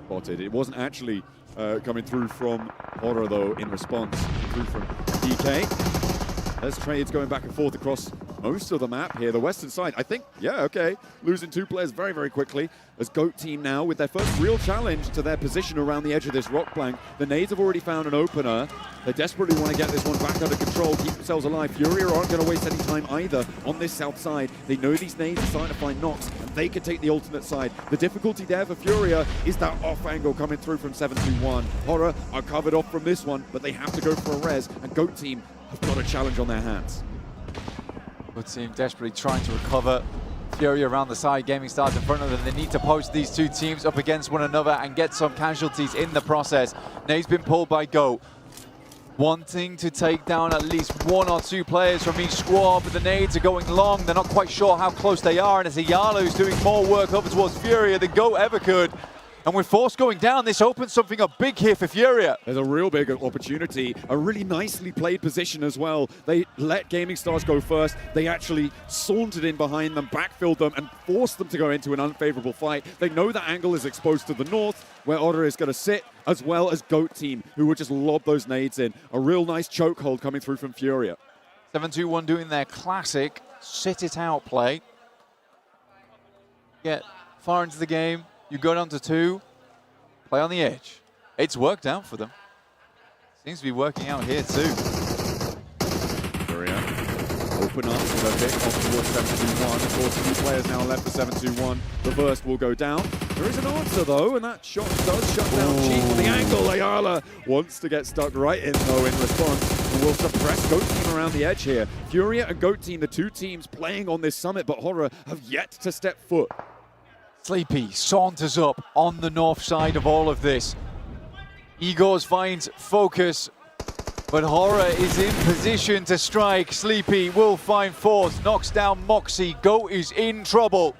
spotted. It wasn't actually coming through from Horror, though, in response. Through from DK. There's trades going back and forth across most of the map here. The western side, I think, yeah, okay. Losing 2 players very, very quickly. As GOAT team now with their first real challenge to their position around the edge of this rock plank. The nades have already found an opener. They desperately want to get this one back under control, keep themselves alive. Furia aren't going to waste any time either on this south side. They know these nades are starting to find knocks, and they can take the alternate side. The difficulty there for Furia is that off angle coming through from 721. Horror are covered off from this one, but they have to go for a res, and GOAT team have got a challenge on their hands. GOAT team desperately trying to recover. Fury around the side, Gaming Stars in front of them. They need to post these two teams up against one another and get some casualties in the process. Nade's been pulled by GOAT, wanting to take down at least 1 or 2 players from each squad, but the nades are going long. They're not quite sure how close they are, and it's Ayala who's doing more work over towards Furia than GOAT ever could. And with Force going down, this opens something up big here for Furia. There's a real big opportunity, a really nicely played position as well. They let Gaming Stars go first. They actually sauntered in behind them, backfilled them, and forced them to go into an unfavorable fight. They know that angle is exposed to the north, where Otter is going to sit, as well as GOAT team, who would just lob those nades in. A real nice chokehold coming through from Furia. 7-2-1 doing their classic sit-it-out play. Get far into the game. You go down to 2, play on the edge. It's worked out for them. Seems to be working out here too. Furia open up a bit off towards 721. Of course, 2 players now left for 721. The burst will go down. There is an answer though, and that shot does shut down Cheap on the angle. Ayala wants to get stuck right in though in response, and will suppress GOAT team around the edge here. Furia and GOAT team, the 2 teams playing on this summit, but Horror have yet to step foot. Sleepy saunters up on the north side of all of this. Egos finds focus, but Horror is in position to strike. Sleepy will find Force, knocks down Moxie. GOAT is in trouble.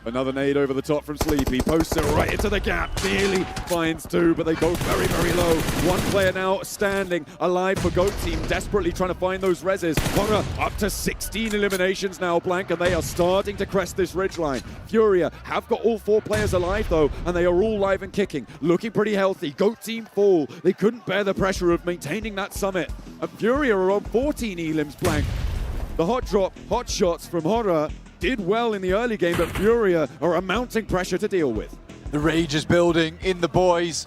Another nade over the top from Sleepy, posts it right into the gap, nearly finds 2, but they go very, very low. 1 player now standing alive for GOAT team, desperately trying to find those reses. Horror up to 16 eliminations now, Blank, and they are starting to crest this ridgeline. Furia have got all 4 players alive though, and they are all live and kicking, looking pretty healthy. GOAT team fall. They couldn't bear the pressure of maintaining that summit. And Furia are on 14 elims, Blank. The hot drop, hot shots from Horror did well in the early game, but Furia are a mounting pressure to deal with. The rage is building in the boys.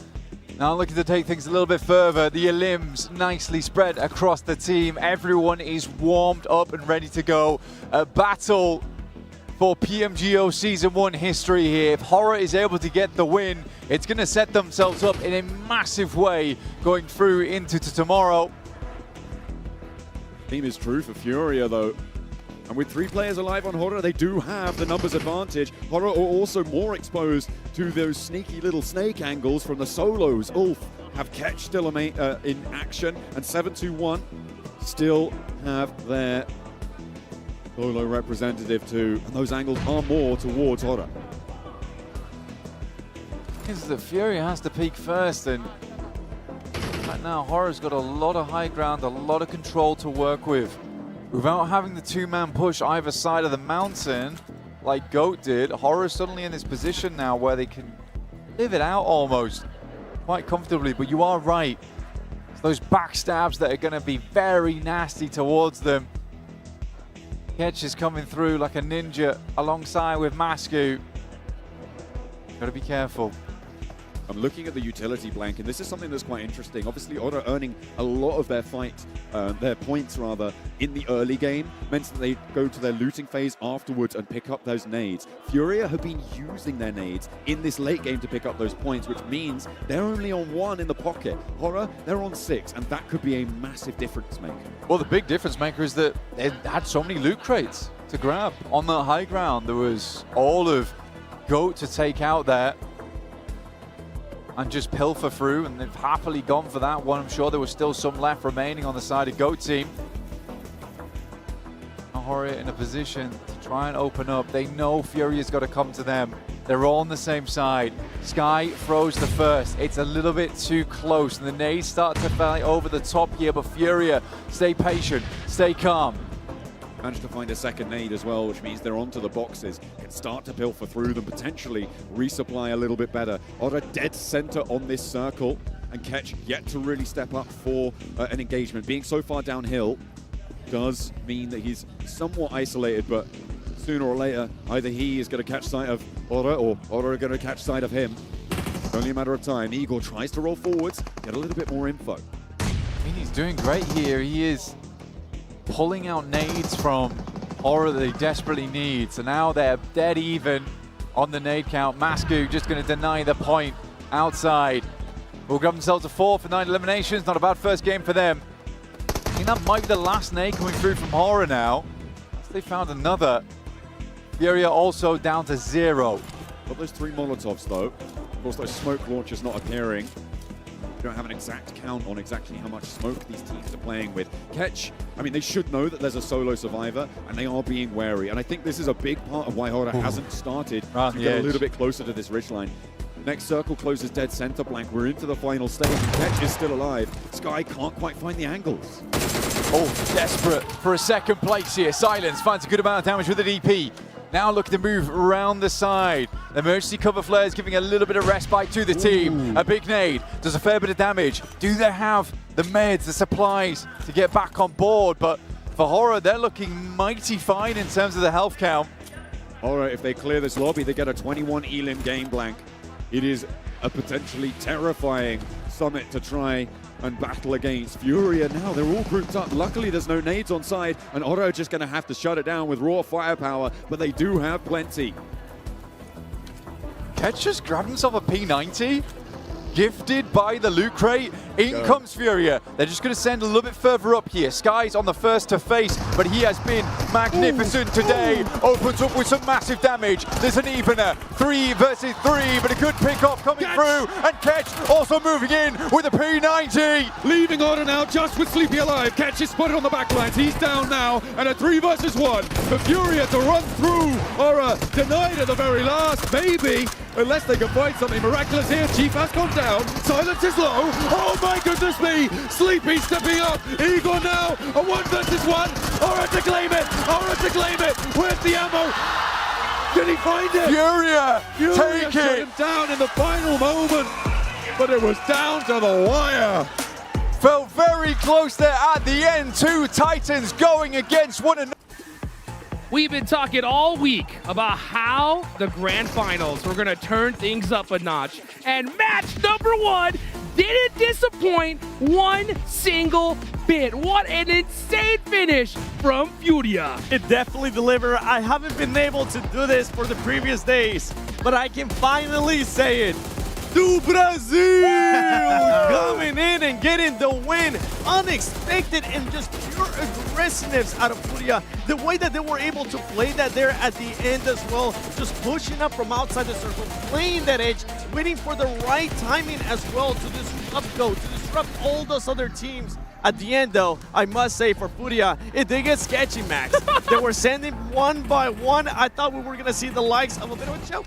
Now looking to take things a little bit further. The elims nicely spread across the team. Everyone is warmed up and ready to go. A battle for PMGO Season 1 history here. If Horror is able to get the win, it's going to set themselves up in a massive way going through into tomorrow. Theme is true for Furia though. And with 3 players alive on Horror, they do have the numbers advantage. Horror are also more exposed to those sneaky little snake angles from the solos. Ulf have Ketch still in action, and 721 still have their solo representative too. And those angles are more towards Horror. Because the Fury has to peak first, and right now Horror's got a lot of high ground, a lot of control to work with. Without having the 2-man push either side of the mountain, like GOAT did, Horror is suddenly in this position now where they can live it out almost quite comfortably. But you are right. It's those backstabs that are going to be very nasty towards them. Ketch is coming through like a ninja alongside with Masku. Got to be careful. I'm looking at the utility, Blank, and this is something that's quite interesting. Obviously, Otter earning a lot of their points rather, in the early game meant that they go to their looting phase afterwards and pick up those nades. Furia have been using their nades in this late game to pick up those points, which means they're only on 1 in the pocket. Horror, they're on 6, and that could be a massive difference maker. Well, the big difference maker is that they had so many loot crates to grab on the high ground. There was all of GOAT to take out there and just pilfer through, and they've happily gone for that one. I'm sure there was still some left remaining on the side of GOAT team. Horror in a position to try and open up. They know Furia's got to come to them. They're all on the same side. Sky throws the first. It's a little bit too close, and the nades start to fly over the top here, but Furia, stay patient, stay calm. managed to find a second nade as well, which means they're onto the boxes, can start to pilfer through them, potentially resupply a little bit better. Ora dead center on this circle, and Ketch yet to really step up for an engagement. Being so far downhill does mean that he's somewhat isolated, but sooner or later, either he is going to catch sight of Ora or Ora are going to catch sight of him. It's only a matter of time. Igor tries to roll forwards, get a little bit more info. I mean, he's doing great here. He is pulling out nades from Ora that he desperately needs. So now they're dead even on the nade count. Masku just going to deny the point outside. Will grab themselves a 4 for 9 eliminations. Not a bad first game for them. I think that might be the last nade coming through from Ora now. They found another. Furia also down to 0. Got those 3 Molotovs though. Of course, those smoke launchers not appearing. We don't have an exact count on exactly how much smoke these teams are playing with. Ketch, I mean, they should know that there's a solo survivor, and they are being wary. And I think this is a big part of why Ora hasn't started to get a little bit closer to this ridgeline. Next circle closes dead center blank. We're into the final stage, and Ketch is still alive. Sky can't quite find the angles. Oh, desperate for a second place here. Silence finds a good amount of damage with the DP. Now looking to move around the side. The emergency cover flare is giving a little bit of respite to the team. A big nade does a fair bit of damage. Do they have the meds, the supplies to get back on board? But for Ora, they're looking mighty fine in terms of the health count. Ora, if they clear this lobby, they get a 21 elim game blank. It is a potentially terrifying summit to try and battle against. Furia now, they're all grouped up. Luckily, there's no nades on side, and Ora are just going to have to shut it down with raw firepower, but they do have plenty. Ketch just grabbed himself a P90, gifted by the loot crate. In comes Furia. They're just going to send a little bit further up here. Sky's on the first to face, but he has been magnificent today. Opens up with some massive damage. There's an evener, 3 versus 3, but a good pick up coming through. And Ketch also moving in with a P90. Leaving Ora now just with Sleepy alive. Ketch is spotted on the back lines. He's down now, and a 3 versus 1. For Furia to run through. Ora denied at the very last, maybe. Unless they can find something miraculous here. Chief has gone down. Silence is low. Oh my goodness me! Sleepy stepping up. Igor now. A 1 versus 1. Ora to claim it. Ora to claim it. Where's the ammo? Did he find it? Furia take shut it. him down in the final moment. But it was down to the wire. Felt very close there at the end. 2 Titans going against one another. We've been talking all week about how the grand finals were going to turn things up a notch. And match number 1 didn't disappoint one single bit. What an insane finish from Furia. It definitely delivered. I haven't been able to do this for the previous days, but I can finally say it. Do Brazil coming in and getting the win. Unexpected and just pure aggressiveness out of Furia. The way that they were able to play that there at the end as well, just pushing up from outside the circle, playing that edge, waiting for the right timing as well to disrupt Go, to disrupt all those other teams. At the end, though, I must say for Furia, it did get sketchy, Max. They were sending one by one. I thought we were going to see the likes of a bit of a choke.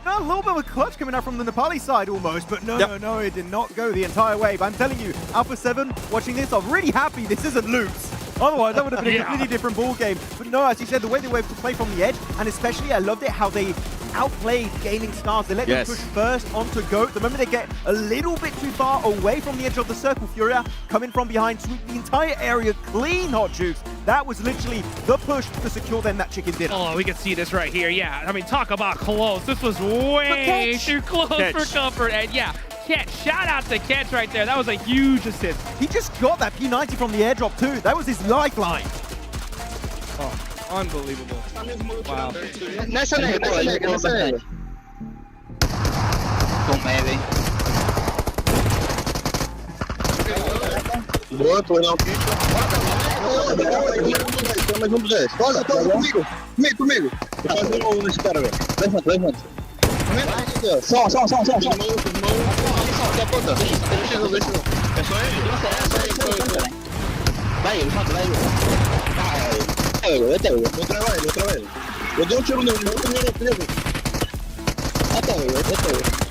A little bit of a clutch coming out from the Nepali side almost, but no, it did not go the entire way. But I'm telling you, Alpha 7, watching this, I'm really happy this isn't Loops. Otherwise, that would have been a completely different ball game. But no, as you said, the way they were able to play from the edge, and especially I loved it how they outplayed Gaming Stars. They let them push first onto Goat. The moment they get a little bit too far away from the edge of the circle, Furia coming from behind, sweep the entire area clean, Hot Jukes. That was literally the push to secure them that chicken dinner. Oh, we can see this right here. Yeah, I mean, talk about close. This was way too close for comfort. And yeah, Ketch, shout out to Ketch right there. That was a huge assist. He just got that P90 from the airdrop too. That was his lifeline. Oh, unbelievable. Wow. Nessa neve. Tomei, velho. Boa, tô não. Mais um 2. Olha, tá comigo. Comigo. Vou fazer um nesse cara, velho. Levanta. Só. Deixa. É só ele? Vai, levanta. Até eu. Vou travar ele. Eu dei um tiro nele, não tomei ele. Até eu.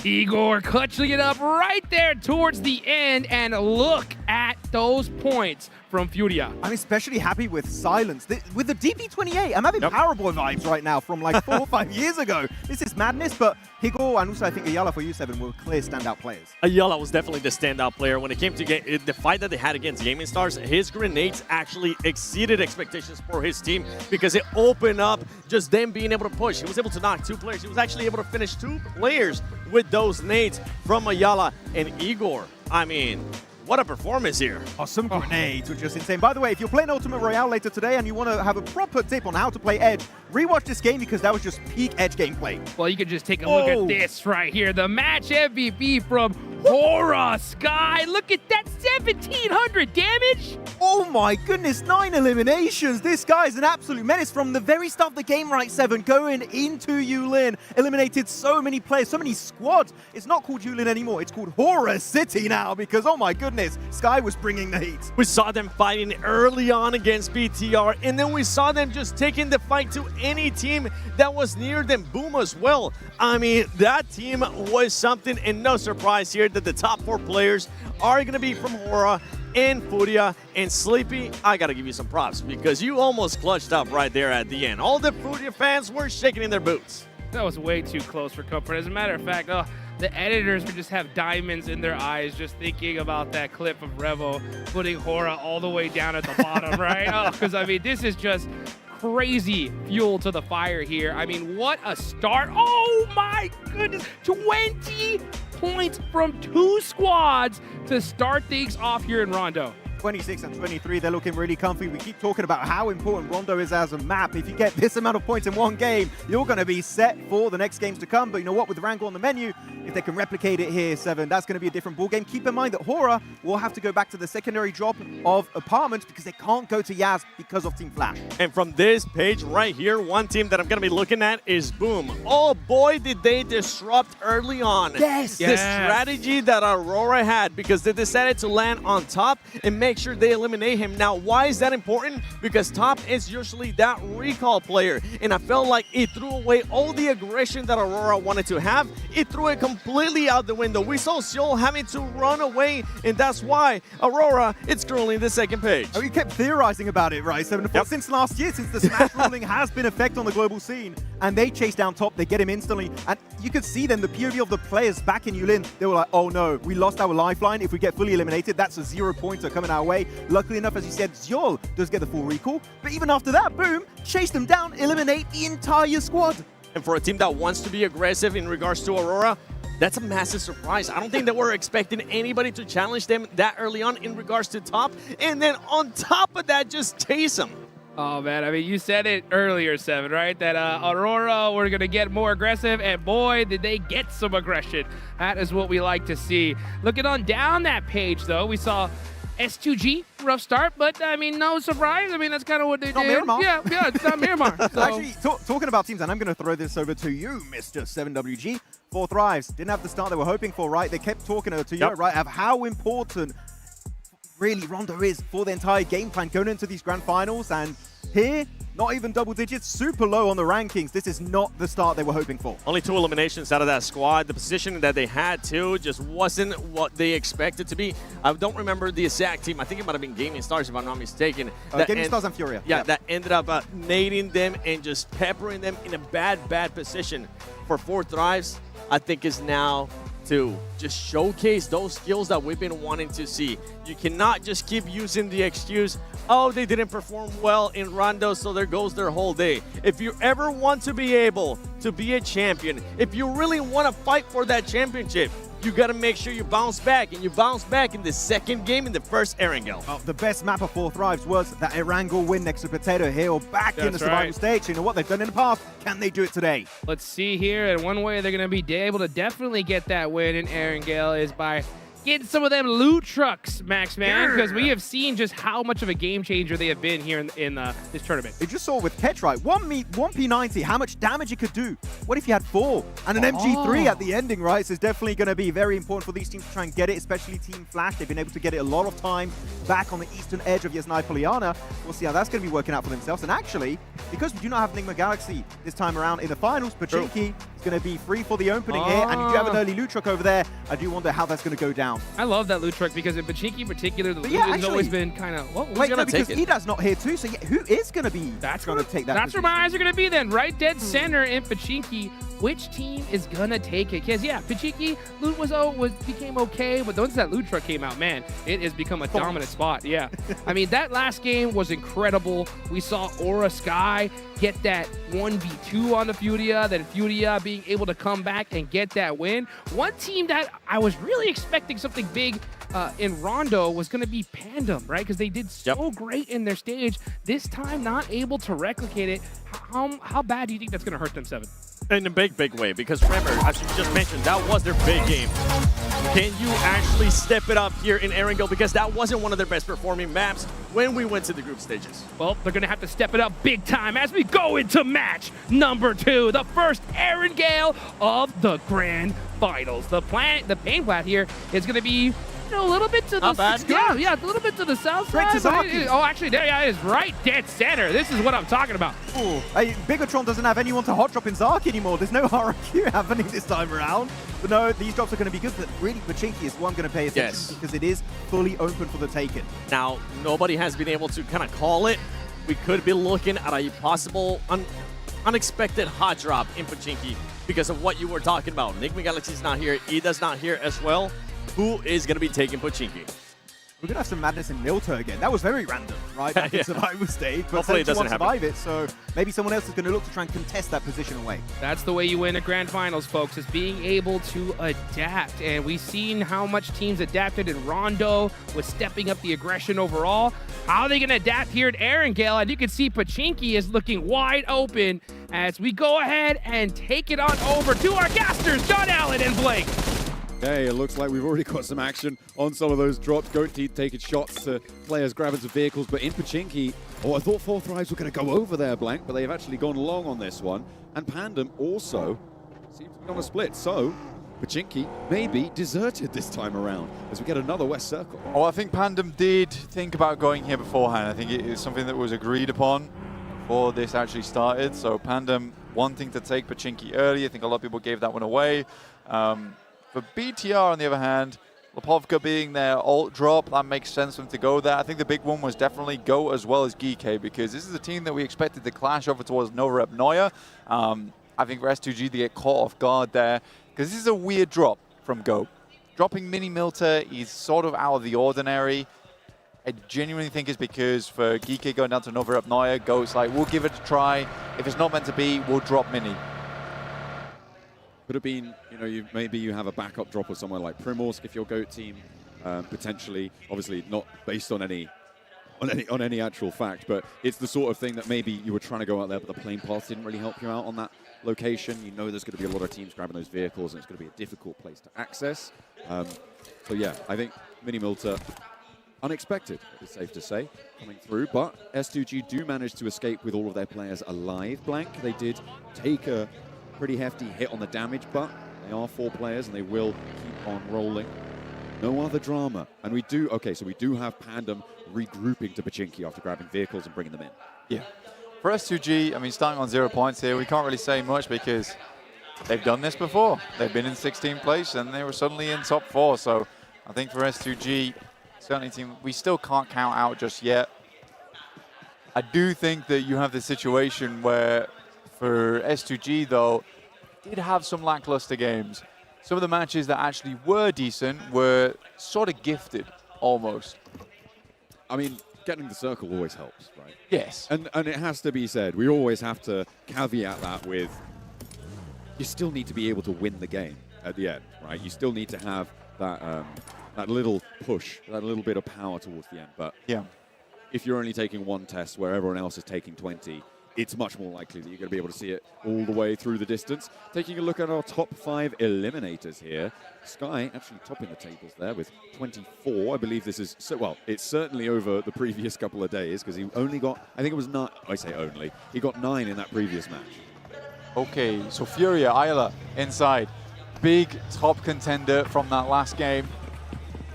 Igor clutching it up right there towards the end, and look at those points from Furia. I'm especially happy with Silence. With the DP28, I'm having Powerboy vibes right now from like 4 or 5 years ago. This is madness, but Higo and also I think Ayala for you, Seven, were clear standout players. Ayala was definitely the standout player. When it came to the fight that they had against Gaming Stars, his grenades actually exceeded expectations for his team because it opened up just them being able to push. He was able to knock 2 players. He was actually able to finish 2 players with those nades from Ayala and Igor. I mean, what a performance here. Oh, some grenades were just insane. By the way, if you're playing Ultimate Royale later today and you want to have a proper tip on how to play Edge, rewatch this game because that was just peak Edge gameplay. Well, you can just take a look at this right here. The match MVP from Hora Sky. Look at that, 1,700 damage. Oh my goodness, 9 eliminations. This guy is an absolute menace from the very start of the game, right, Seven? Going into Yulin, eliminated so many players, so many squads. It's not called Yulin anymore. It's called Hora City now because, oh my goodness, Sky was bringing the heat. We saw them fighting early on against BTR, and then we saw them just taking the fight to any team that was near them. Boom as well. I mean, that team was something, and no surprise here that the top 4 players are going to be from Hora and Furia. And Sleepy, I got to give you some props because you almost clutched up right there at the end. All the Furia fans were shaking in their boots. That was way too close for comfort. As a matter of fact, the editors would just have diamonds in their eyes just thinking about that clip of Revo putting Hora all the way down at the bottom, right? Because, I mean, this is just crazy fuel to the fire here. I mean, what a start. Oh, my goodness. 20 points from 2 squads to start things off here in Rondo. 26 and 23, they're looking really comfy. We keep talking about how important Rondo is as a map. If you get this amount of points in one game, you're going to be set for the next games to come. But you know what? With Rango on the menu, if they can replicate it here, Seven, that's going to be a different ball game. Keep in mind that Hora will have to go back to the secondary drop of apartments because they can't go to Yaz because of Team Flash. And from this page right here, one team that I'm going to be looking at is Boom. Oh boy, did they disrupt early on. Yes. The strategy that Aurora had because they decided to land on top and make sure they eliminate him. Now, why is that important? Because top is usually that recall player, and I felt like it threw away all the aggression that Aurora wanted to have. It threw it completely out the window. We saw Seoul having to run away, and that's why Aurora is currently the second page. Oh, you kept theorizing about it, right? 7 since last year, since the Smash ruling has been effect on the global scene, and they chase down top, they get him instantly, and you could see then the POV of the players back in Yulin. They were like, oh no, we lost our lifeline. If we get fully eliminated, that's a 0-pointer coming our way. Luckily enough, as you said, Zjol does get the full recall. But even after that, Boom, chase them down, eliminate the entire squad. And for a team that wants to be aggressive in regards to Aurora, that's a massive surprise. I don't think that we're expecting anybody to challenge them that early on in regards to top. And then on top of that, just chase them. Oh, man, I mean, you said it earlier, Seven, right? That Aurora were going to get more aggressive, and boy, did they get some aggression. That is what we like to see. Looking on down that page, though, we saw S2G, rough start, but I mean, no surprise. I mean, that's kind of what they did. Miramar. Yeah, it's not Miramar. So. Actually, talking about teams, and I'm going to throw this over to you, Mr. 7WG. 4 Thrives didn't have the start they were hoping for, right? They kept talking to you, right, of how important really Rondo is for the entire game plan going into these grand finals, and here, not even double digits, super low on the rankings. This is not the start they were hoping for. Only 2 eliminations out of that squad. The positioning that they had, too, just wasn't what they expected to be. I don't remember the exact team. I think it might have been Gaming Stars, if I'm not mistaken. Gaming Stars and Furia. Yeah, that ended up nading them and just peppering them in a bad position. For 4 Thrives, I think is now to just showcase those skills that we've been wanting to see. You cannot just keep using the excuse, oh, they didn't perform well in Rondo, so there goes their whole day. If you ever want to be able to be a champion, if you really want to fight for that championship, you got to make sure you bounce back, and you bounce back in the second game in the first Erangel. Oh, the best map of 4 Thrives was that Erangel win next to Potato Hill back in the survival stage. You know what they've done in the past? Can they do it today? Let's see here. And one way they're going to be able to definitely get that win in Erangel is by getting some of them loot trucks, Max, man, because we have seen just how much of a game changer they have been here in this tournament. You just saw with Ketch, right? One P90, how much damage it could do. What if you had 4? And an MG3 at the ending, right? So it's definitely going to be very important for these teams to try and get it, especially Team Flash. They've been able to get it a lot of time back on the eastern edge of Yasnaya Poliana. We'll see how that's going to be working out for themselves. And actually, because we do not have Enigma Galaxy this time around in the finals, Pachinki going to be free for the opening here, and you do have an early loot truck over there. I do wonder how that's going to go down. I love that loot truck because in Pachinki in particular, the loot yeah, has always been kind of, well, Wait, no, because Ida's not here too, so yeah, who is going to be going to take that That's where my eyes are going to be then, right dead center in Pachinki. Which team is going to take it? Because, yeah, Pachinki, loot became okay, but once that loot truck came out, man, it has become a dominant spot. Yeah. I mean, that last game was incredible. We saw Aura Sky get that 1v2 on the Furia, then Furia being able to come back and get that win. One team that I was really expecting something big in Rondo was going to be Pandem, right? Because they did so great in their stage. This time, not able to replicate it. How bad do you think that's going to hurt them, Seven? In a big, big way, because remember, as you just mentioned, that was their big game. Can you actually step it up here in Erangel? Because that wasn't one of their best performing maps when we went to the group stages. Well, they're going to have to step it up big time as we go into match number 2, the first Erangel of the Grand Finals. The pain plat here is going to be a little bit to the bad. Yeah, a little bit to the south side. Oh, actually, there it is, right dead center. This is what I'm talking about. Ooh. Hey, Bigatron doesn't have anyone to hot drop in Zark anymore. There's no RQ happening this time around. But no, these drops are going to be good. But really, Pachinki is one going to pay attention because it is fully open for the taken. Now, nobody has been able to kind of call it. We could be looking at a possible unexpected hot drop in Pachinki because of what you were talking about. Enigma Galaxy's not here. Ida's not here as well. Who is going to be taking Pachinki? We're going to have some madness in Milta again. That was very random, right? Back in Survivor stage. But hopefully it doesn't survive it, so maybe someone else is going to look to try and contest that position away. That's the way you win a Grand Finals, folks, is being able to adapt. And we've seen how much teams adapted in Rondo with stepping up the aggression overall. How are they going to adapt here at Erangel? And you can see Pachinki is looking wide open as we go ahead and take it on over to our casters, John Allen and Blake. Okay, it looks like we've already got some action on some of those drops. Goatee taking shots to players grabbing some vehicles, but in Pachinki, I thought Four Thrives were going to go over there, Blank, but they've actually gone long on this one. And Pandem also seems to be on a split, so Pachinki may be deserted this time around as we get another West Circle. Oh, I think Pandem did think about going here beforehand. I think it is something that was agreed upon before this actually started. So Pandem wanting to take Pachinki early. I think a lot of people gave that one away. For BTR, on the other hand, Lipovka being their alt drop, that makes sense for them to go there. I think the big one was definitely go as well as Geek, because this is a team that we expected to clash over towards Nova Rep Noya. I think for S2G, they get caught off guard there, because this is a weird drop from Go. Dropping Mini Milta is sort of out of the ordinary. I genuinely think it's because for Geek going down to Nova Rep Noya, Go's like, we'll give it a try. If it's not meant to be, we'll drop Mini. Could have been, maybe you have a backup drop or somewhere like Primorsk if your GOAT team, potentially, obviously not based on any actual fact, but it's the sort of thing that maybe you were trying to go out there, but the plane path didn't really help you out on that location. You know there's going to be a lot of teams grabbing those vehicles, and it's going to be a difficult place to access. So yeah, I think Mini Milta, unexpected, it's safe to say, coming through, but S2G do manage to escape with all of their players alive, Blank. They did take a pretty hefty hit on the damage, but they are 4 players and they will keep on rolling. No other drama. And we do have Pandem regrouping to Pachinki after grabbing vehicles and bringing them in. Yeah. For S2G, I mean, starting on 0 points here, we can't really say much because they've done this before. They've been in 16th place and they were suddenly in top 4. So I think for S2G, certainly team, we still can't count out just yet. I do think that you have this situation where for S2G, though, did have some lackluster games. Some of the matches that actually were decent were sort of gifted, almost. I mean, getting the circle always helps, right? Yes. And it has to be said, we always have to caveat that with, you still need to be able to win the game at the end, right? You still need to have that that little push, that little bit of power towards the end. But yeah, if you're only taking one test where everyone else is taking 20, it's much more likely that you're going to be able to see it all the way through the distance. Taking a look at our top 5 eliminators here. Sky actually topping the tables there with 24. I believe this is, it's certainly over the previous couple of days because he only got, I think it was 9, I say only, he got 9 in that previous match. Okay, so Furia, Isla inside. Big top contender from that last game.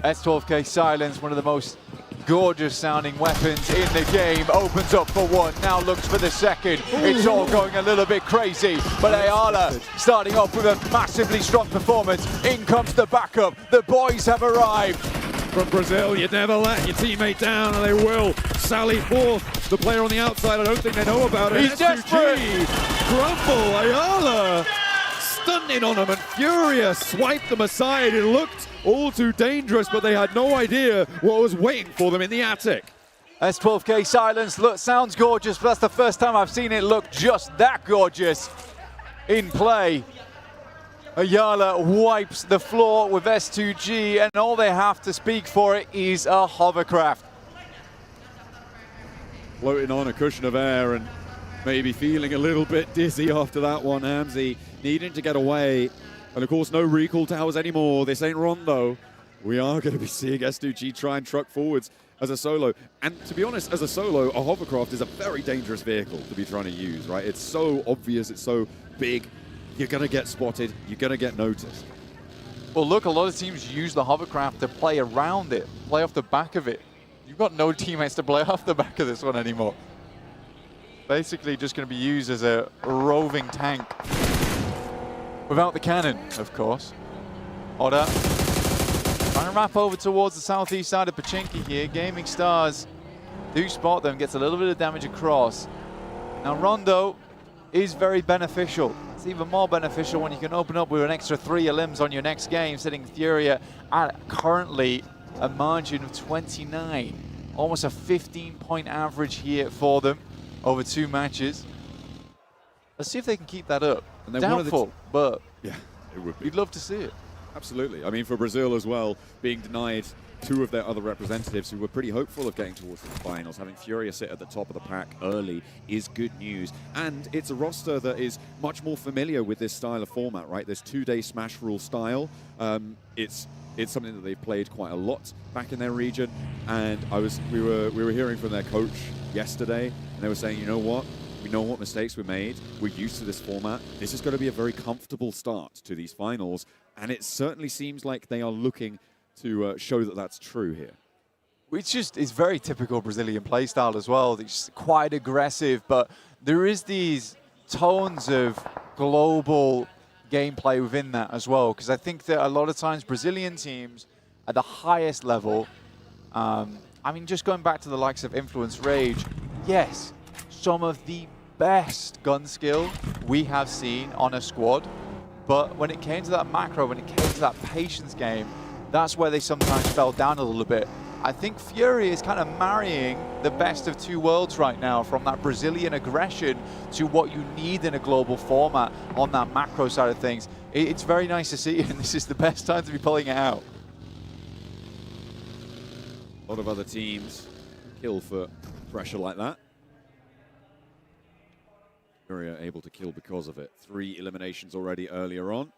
S12K Silence, one of the most gorgeous sounding weapons in the game. Opens up for one, now looks for the second. It's all going a little bit crazy, but Ayala starting off with a massively strong performance. In comes the backup. The boys have arrived. From Brazil, you never let your teammate down, and they will sally forth. The player on the outside, I don't think they know about it. He's desperate. Crumble, Ayala, stunning on him, and Furious swiped them aside. It looked all too dangerous, but they had no idea what was waiting for them in the attic. S12K silence, look, sounds gorgeous, but that's the first time I've seen it look just that gorgeous in play. Ayala wipes the floor with S2G, and all they have to speak for it is a hovercraft. Floating on a cushion of air and maybe feeling a little bit dizzy after that one. Hamzy needing to get away. And of course, no recall towers anymore. This ain't Rondo. We are going to be seeing S2G try and truck forwards as a solo. And to be honest, as a solo, a hovercraft is a very dangerous vehicle to be trying to use, right? It's so obvious, it's so big. You're going to get spotted, you're going to get noticed. Well, look, a lot of teams use the hovercraft to play around it, play off the back of it. You've got no teammates to play off the back of this one anymore. Basically just going to be used as a roving tank. Without the cannon, of course. Oda trying to wrap over towards the southeast side of Pachinki here. Gaming Stars do spot them, gets a little bit of damage across. Now Rondo is very beneficial. It's even more beneficial when you can open up with an extra 3 limbs on your next game, sitting Furia at currently a margin of 29. Almost a 15-point average here for them over 2 matches. Let's see if they can keep that up. And Doubtful, but yeah, it would be. you'd love to see it. Absolutely. I mean, for Brazil as well, being denied 2 of their other representatives who were pretty hopeful of getting towards the finals. Having Furia sit at the top of the pack early is good news. And it's a roster that is much more familiar with this style of format, right? This 2-day smash rule style. It's something that they've played quite a lot back in their region. And we were hearing from their coach yesterday, and they were saying, you know what? We know what mistakes we made. We're used to this format. This is going to be a very comfortable start to these finals. And it certainly seems like they are looking to show that that's true here. Which just is very typical Brazilian playstyle as well. It's quite aggressive, but there is these tones of global gameplay within that as well. Because I think that a lot of times Brazilian teams at the highest level, I mean, just going back to the likes of Influence Rage, yes, some of the best gun skill we have seen on a squad. But when it came to that macro, when it came to that patience game, that's where they sometimes fell down a little bit. I think Fury is kind of marrying the best of 2 worlds right now, from that Brazilian aggression to what you need in a global format on that macro side of things. It's very nice to see, and this is the best time to be pulling it out. A lot of other teams kill for pressure like that. Fury are able to kill because of it. 3 eliminations already earlier on.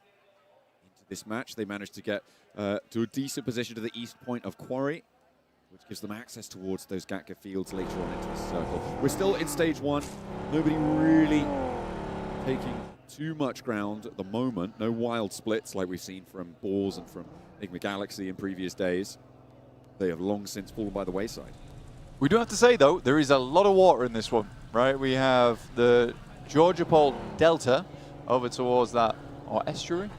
Into this match, they managed to get to a decent position to the east point of Quarry, which gives them access towards those Gatka fields later on into the circle. We're still in stage 1. Nobody really taking too much ground at the moment. No wild splits like we've seen from Balls and from Enigma Galaxy in previous days. They have long since fallen by the wayside. We do have to say, though, there is a lot of water in this one, right? We have the Georgia Pole Delta over towards that, or estuary?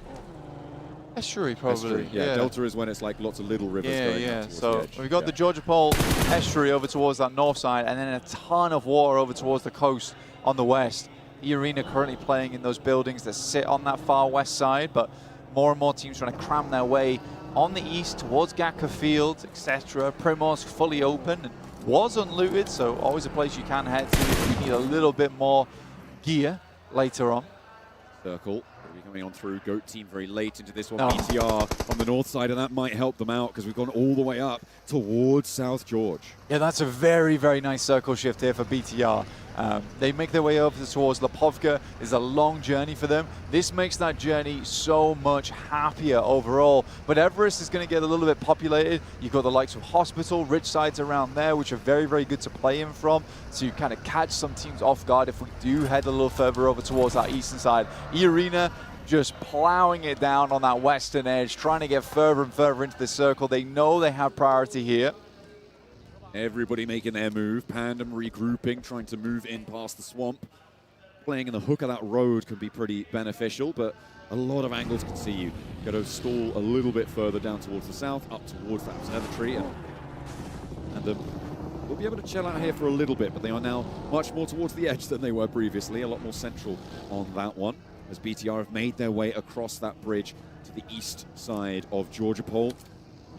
Estuary, probably. Estuary, yeah. Delta is when it's like lots of little rivers going out towards so the edge. we've got the Georgia Pole estuary over towards that north side, and then a ton of water over towards the coast on the west. E-Arena currently playing in those buildings that sit on that far west side, but more and more teams trying to cram their way on the east towards Gatka Fields, etc. Primorsk fully open and was unlooted, so always a place you can head to if you need a little bit more gear later on. Circle will be coming on through. GOAT team very late into this one. BTR on the north side, and that might help them out because we've gone all the way up towards South George. Yeah, that's a very, very nice circle shift here for BTR. They make their way over towards Lipovka. It's a long journey for them. This makes that journey so much happier overall. But Everest is going to get a little bit populated. You've got the likes of Hospital, rich sides around there, which are very, very good to play in from, to kind of catch some teams off guard if we do head a little further over towards that eastern side. E-Arena just plowing it down on that western edge, trying to get further and further into the circle. They know they have priority here. Everybody making their move. Pandem regrouping, trying to move in past the swamp. Playing in the hook of that road can be pretty beneficial, but a lot of angles can see you. Got to stall a little bit further down towards the south, up towards that observatory, and we'll be able to chill out here for a little bit, but they are now much more towards the edge than they were previously, a lot more central on that one, as BTR have made their way across that bridge to the east side of Georgia Pole.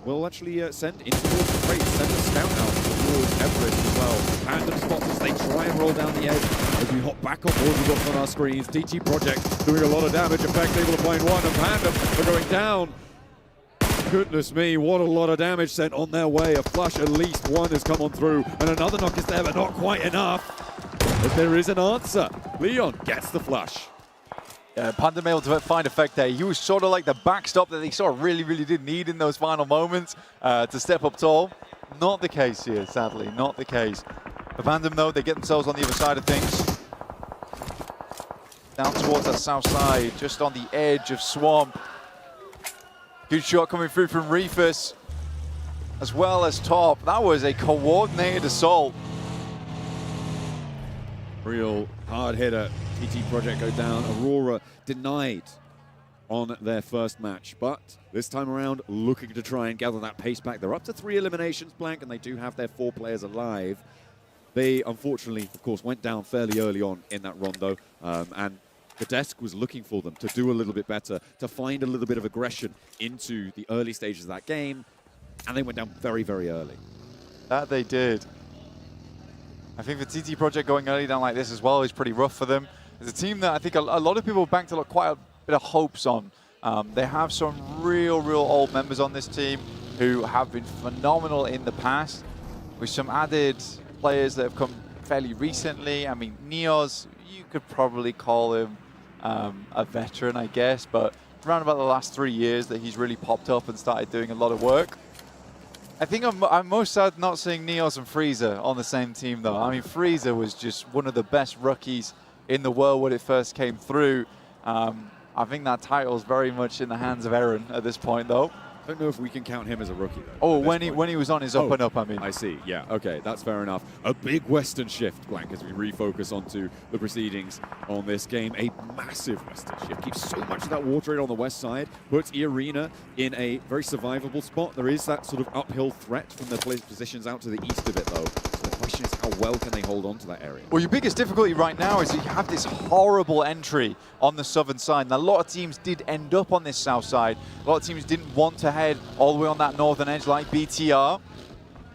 We'll actually send in towards the crate, send a scout out towards Everest as well. Pandem spots as they try and roll down the edge. As we hop back on board, we've got on our screens, DT Project doing a lot of damage, in fact able to find one, and Pandem are going down. Goodness me, what a lot of damage sent on their way. A flush, at least one has come on through, and another knock is there, but not quite enough. But there is an answer. Leon gets the flush. Pandem able to find effect there. He was sort of like the backstop that they sort of really did need in those final moments to step up tall. Not the case here, sadly, not the case. For Pandem, though, they get themselves on the other side of things. Down towards that south side, just on the edge of swamp. Good shot coming through from Reefus, as well as Top. That was a coordinated assault. Real hard hitter. TT Project go down. Aurora denied on their first match, but this time around looking to try and gather that pace back. They're up to 3 eliminations, Blank, and they do have their 4 players alive. They unfortunately, of course, went down fairly early on in that rondo, and the desk was looking for them to do a little bit better, to find a little bit of aggression into the early stages of that game, and they went down very early. That they did. I think the TT Project going early down like this as well is pretty rough for them. It's a team that I think a lot of people banked quite a bit of hopes on. They have some real old members on this team who have been phenomenal in the past, with some added players that have come fairly recently. I mean, Neos, you could probably call him a veteran, I guess, but around about the last 3 years that he's really popped up and started doing a lot of work. I think I'm most sad not seeing Neos and Freezer on the same team, though. I mean, Freezer was just one of the best rookies in the world when it first came through. I think that title is very much in the hands of Aaron at this point, though. I don't know if we can count him as a rookie, though. Oh, when he was on his up and up, I mean. I see, yeah, okay, that's fair enough. A big Western shift, Blank, as we refocus onto the proceedings on this game. A massive Western shift. Keeps so much of that water in on the west side, puts E-Arena in a very survivable spot. There is that sort of uphill threat from the positions out to the east of it, though. So the question is, how well can they hold on to that area? Well, your biggest difficulty right now is that you have this horrible entry on the southern side. And a lot of teams did end up on this south side. A lot of teams didn't want to head all the way on that northern edge like BTR.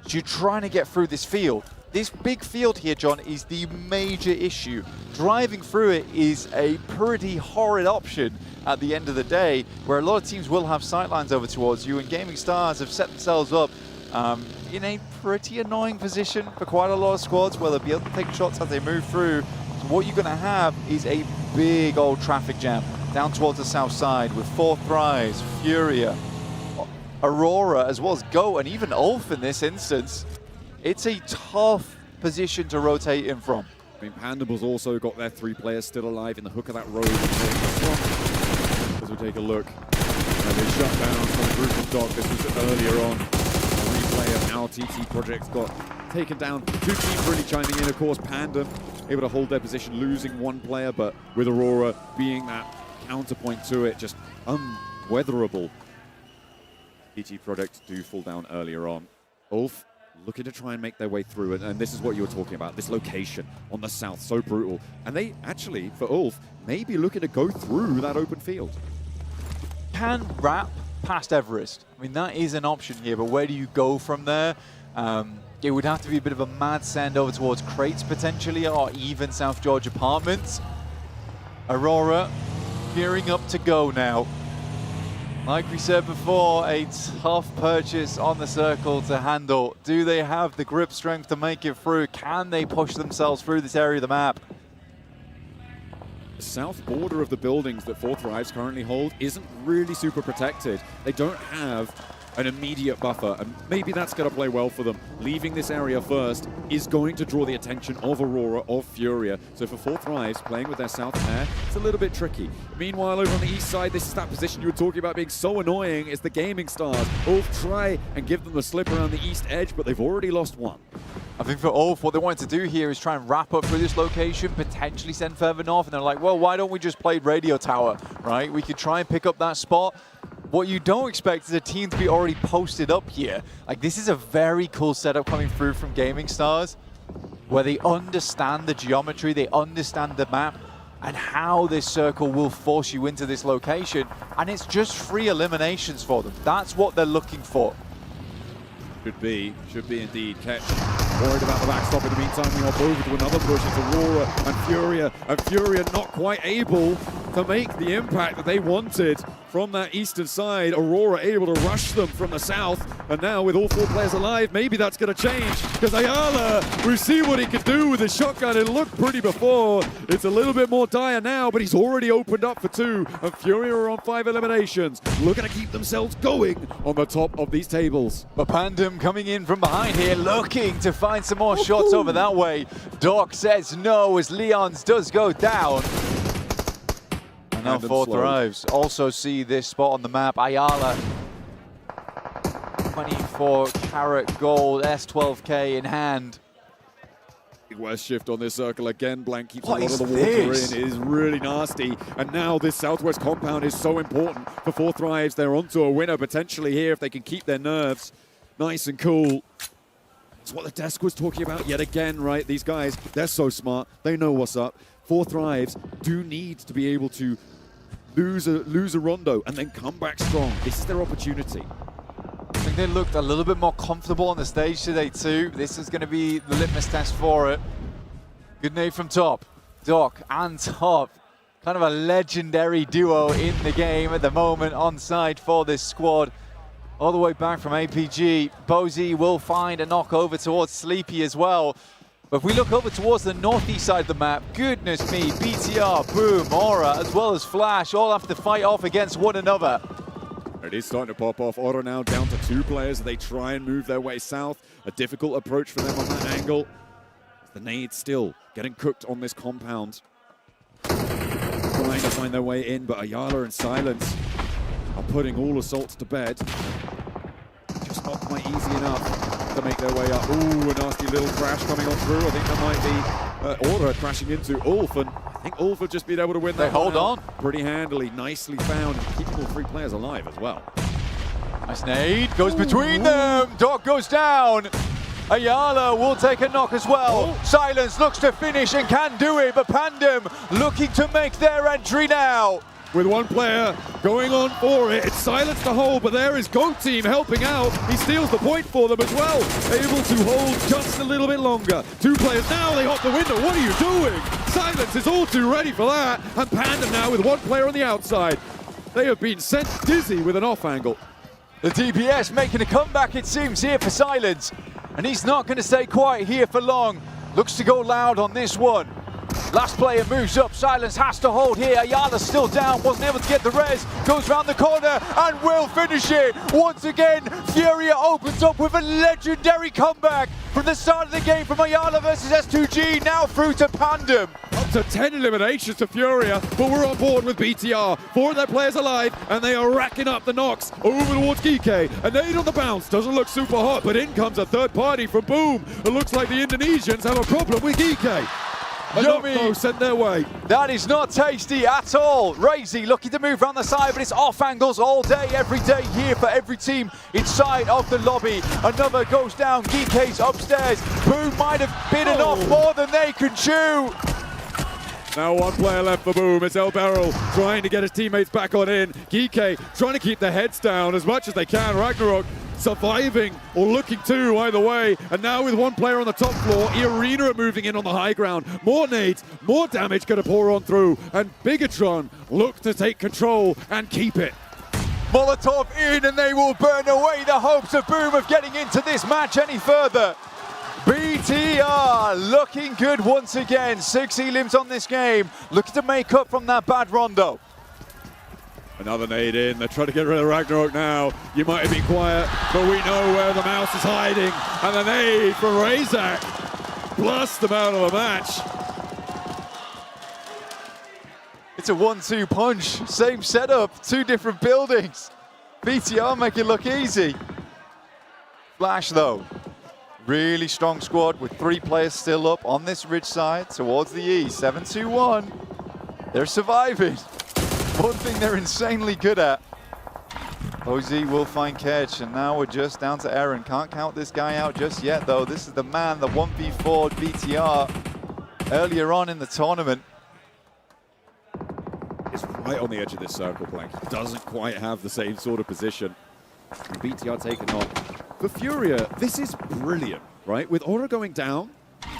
So you're trying to get through this field. This big field here, John, is the major issue. Driving through it is a pretty horrid option at the end of the day, where a lot of teams will have sightlines over towards you, and Gaming Stars have set themselves up in a pretty annoying position for quite a lot of squads, where they'll be able to take shots as they move through. So what you're going to have is a big old traffic jam down towards the south side with 4 Thrives, Furia, Aurora, as well as Go, and even Ulf in this instance. It's a tough position to rotate in from. I mean, Pandem's also got their 3 players still alive in the hook of that road. As we take a look, and they shut down some group of dock. This was earlier on. A replay of how TT Projects got taken down. 2 teams really chiming in, of course. Pandem able to hold their position, losing 1 player, but with Aurora being that counterpoint to it, just unweatherable. TT Projects do fall down earlier on. Ulf looking to try and make their way through it, and this is what you were talking about, this location on the south, so brutal. And they actually, for Ulf, may be looking to go through that open field. Can wrap past Everest. I mean, that is an option here, but where do you go from there? It would have to be a bit of a mad send over towards Crates potentially, or even South George Apartments. Aurora gearing up to go now. Like we said before, a tough purchase on the circle to handle. Do they have the grip strength to make it through? Can they push themselves through this area of the map? The south border of the buildings that 4 Thrives currently hold isn't really super protected. They don't have an immediate buffer, and maybe that's going to play well for them. Leaving this area first is going to draw the attention of Aurora, of Furia. So for 4 Thrives, playing with their south pair, it's a little bit tricky. Meanwhile, over on the east side, this is that position you were talking about being so annoying. It's the Gaming Stars. Ulf try and give them the slip around the east edge, but they've already lost one. I think for Ulf, what they wanted to do here is try and wrap up through this location, potentially send further north, and they're like, well, why don't we just play Radio Tower, right? We could try and pick up that spot. What you don't expect is a team to be already posted up here. Like, this is a very cool setup coming through from Gaming Stars, where they understand the geometry, they understand the map, and how this circle will force you into this location. And it's just free eliminations for them. That's what they're looking for. Should be indeed. Ketch worried about the backstop. In the meantime, we hop over to another push. It's Aurora and Furia not quite able to make the impact that they wanted from that eastern side. Aurora able to rush them from the south, and now with all 4 players alive, maybe that's going to change, because Ayala, we see what he can do with his shotgun. It looked pretty before. It's a little bit more dire now, but he's already opened up for 2, and Furia are on 5 eliminations, looking to keep themselves going on the top of these tables. But Pandem coming in from behind here, looking to find some more shots over that way. Doc says no as Leon's does go down. And now 4 Thrives also see this spot on the map. Ayala, 24 karat gold, S12K in hand. Big west shift on this circle again. Blank keeps What a lot of the is water this? in. It is really nasty. And now this southwest compound is so important for 4 Thrives. They're onto a winner potentially here if they can keep their nerves nice and cool. It's what the desk was talking about yet again, right? These guys, they're so smart. They know what's up. 4 Thrives do need to be able to lose a rondo and then come back strong. This is their opportunity. I think they looked a little bit more comfortable on the stage today too. This is going to be the litmus test for it. Good nade from top. Doc and Top. Kind of a legendary duo in the game at the moment on side for this squad. All the way back from APG. Bozy will find a knock over towards Sleepy as well. But if we look over towards the northeast side of the map, goodness me, BTR, Boom, Aura, as well as Flash, all have to fight off against one another. It is starting to pop off. Aura now down to 2 players. They try and move their way south. A difficult approach for them on that angle. The nades still getting cooked on this compound. Trying to find their way in, but Ayala and Silence are putting all assaults to bed. Just not quite easy enough to make their way up. Ooh, a nasty little crash coming on through. I think that might be Aura crashing into Ulf, and I think Ulf have just been able to win that. They hold on. Pretty handily, nicely found, keeping all 3 players alive as well. Nice nade, goes between them. Doc goes down. Ayala will take a knock as well. Silence looks to finish and can do it, but Pandem looking to make their entry now. With 1 player going on for it. It's Silence to hold, but there is Goat Team helping out. He steals the point for them as well. Able to hold just a little bit longer. 2 players now, they hop the window. What are you doing? Silence is all too ready for that. And Panda now with 1 player on the outside. They have been sent dizzy with an off angle. The DPS making a comeback, it seems, here for Silence. And he's not going to stay quiet here for long. Looks to go loud on this one. Last player moves up, Silence has to hold here. Ayala's still down, wasn't able to get the res. Goes round the corner and will finish it. Once again, Furia opens up with a legendary comeback from the start of the game from Ayala versus S2G, now through to Pandem. Up to 10 eliminations to Furia, but we're on board with BTR. 4 of their players alive, and they are racking up the knocks over towards Geeke. A nade on the bounce, doesn't look super hot, but in comes a 3rd party from Boom. It looks like the Indonesians have a problem with Geeke. Yummy. Sent their way. That is not tasty at all. Razy looking to move around the side, but it's off angles all day, every day here for every team inside of the lobby. Another goes down, Geeke's upstairs. Boom might have bitten off more than they can chew. Now 1 player left for Boom. It's El Barrel trying to get his teammates back on in. Geeke trying to keep their heads down as much as they can. Ragnarok surviving or looking to either way. And now with 1 player on the top floor, Arena are moving in on the high ground. More nades, more damage going to pour on through. And Bigatron look to take control and keep it. Molotov in, and they will burn away the hopes of Boom of getting into this match any further. BTR looking good once again. 6 elims on this game, looking to make up from that bad rondo. Another nade in. They're trying to get rid of Ragnarok now. You might have been quiet, but we know where the mouse is hiding. And the nade from Razak blast them out of the match. It's a 1-2 punch. Same setup, two different buildings. BTR make it look easy. Flash though. Really strong squad with 3 players still up on this ridge side towards the east. 7-2-1. They're surviving. One thing they're insanely good at. OZ will find catch, and now we're just down to Aaron. Can't count this guy out just yet, though. This is the man, the 1v4 BTR earlier on in the tournament. It's right on the edge of this circle, Blank. He doesn't quite have the same sort of position. And BTR taken on. For Furia, this is brilliant, right? With Aura going down,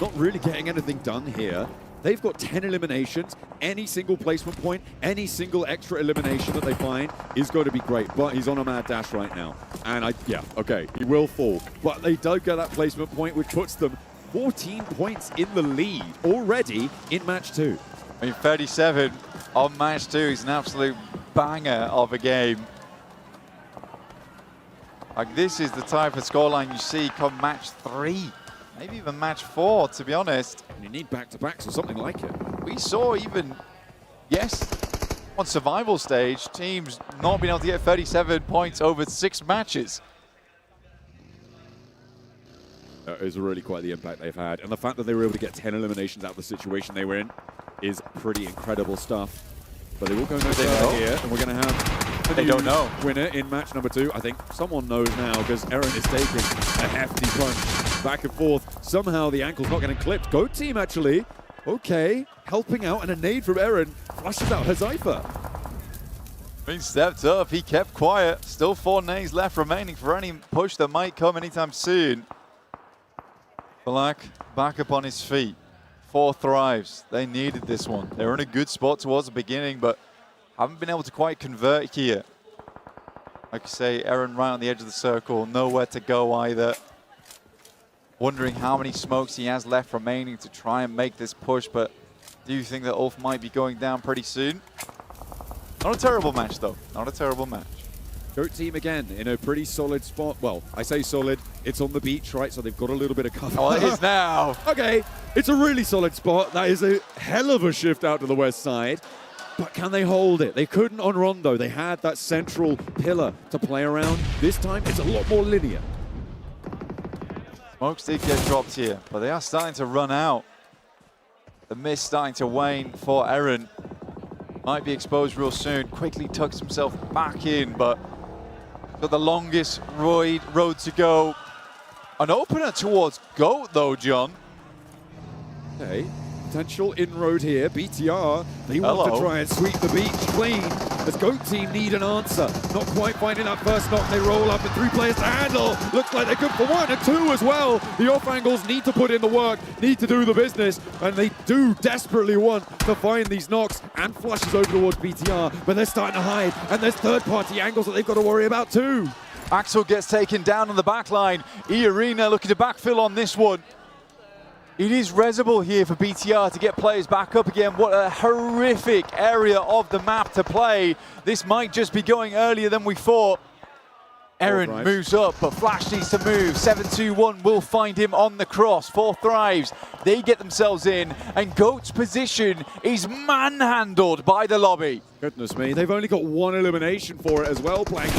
not really getting anything done here. They've got 10 eliminations. Any single placement point, any single extra elimination that they find is going to be great. But he's on a mad dash right now. And yeah, okay, he will fall. But they do get that placement point, which puts them 14 points in the lead already in match 2. I mean, 37 on match 2 is an absolute banger of a game. Like, this is the type of scoreline you see come match 3. Maybe even match 4, to be honest. You need back-to-backs or something like it. We saw even, yes, on survival stage, teams not being able to get 37 points over 6 matches. That is really quite the impact they've had. And the fact that they were able to get 10 eliminations out of the situation they were in is pretty incredible stuff. But they will go no further here, and we're going to have the new winner in match number 2. I think someone knows now, because Aaron is taking a hefty punch back and forth. Somehow the ankle's not getting clipped. Goat team, actually. Okay, helping out, and a nade from Aaron flushes out Hazaifa. He stepped up, he kept quiet. Still 4 nades left remaining for any push that might come anytime soon. Black back up on his feet. 4 thrives. They needed this one. They were in a good spot towards the beginning, but haven't been able to quite convert here. Like you say, Aaron right on the edge of the circle, nowhere to go either. Wondering how many smokes he has left remaining to try and make this push, but do you think that Ulf might be going down pretty soon? Not a terrible match, though. Not a terrible match. Goat team again in a pretty solid spot. Well, I say solid, it's on the beach, right? So they've got a little bit of cover. Oh, it is now. Okay, it's a really solid spot. That is a hell of a shift out to the west side. But can they hold it? They couldn't on Rondo. They had that central pillar to play around. This time, it's a lot more linear. Smokes did get dropped here, but they are starting to run out. The mist starting to wane for Aaron. Might be exposed real soon. Quickly tucks himself back in, but got the longest road to go. An opener towards GOAT, though, John. Okay, potential inroad here. BTR, they want to try and sweep the beach clean. As Goat team need an answer. Not quite finding that first knock. They roll up and 3 players to handle. Looks like they could for 1 and 2 as well. The off angles need to put in the work, need to do the business, and they do desperately want to find these knocks and flushes over towards BTR, but they're starting to hide, and there's third-party angles that they've got to worry about too. Axel gets taken down on the back line. E-Arena looking to backfill on this one. It is resible here for BTR to get players back up again. What a horrific area of the map to play. This might just be going earlier than we thought. Aaron moves up, but Flash needs to move. 7-2-1 will find him on the cross. 4 thrives. They get themselves in, and GOAT's position is manhandled by the lobby. Goodness me, they've only got 1 elimination for it as well, Blanky.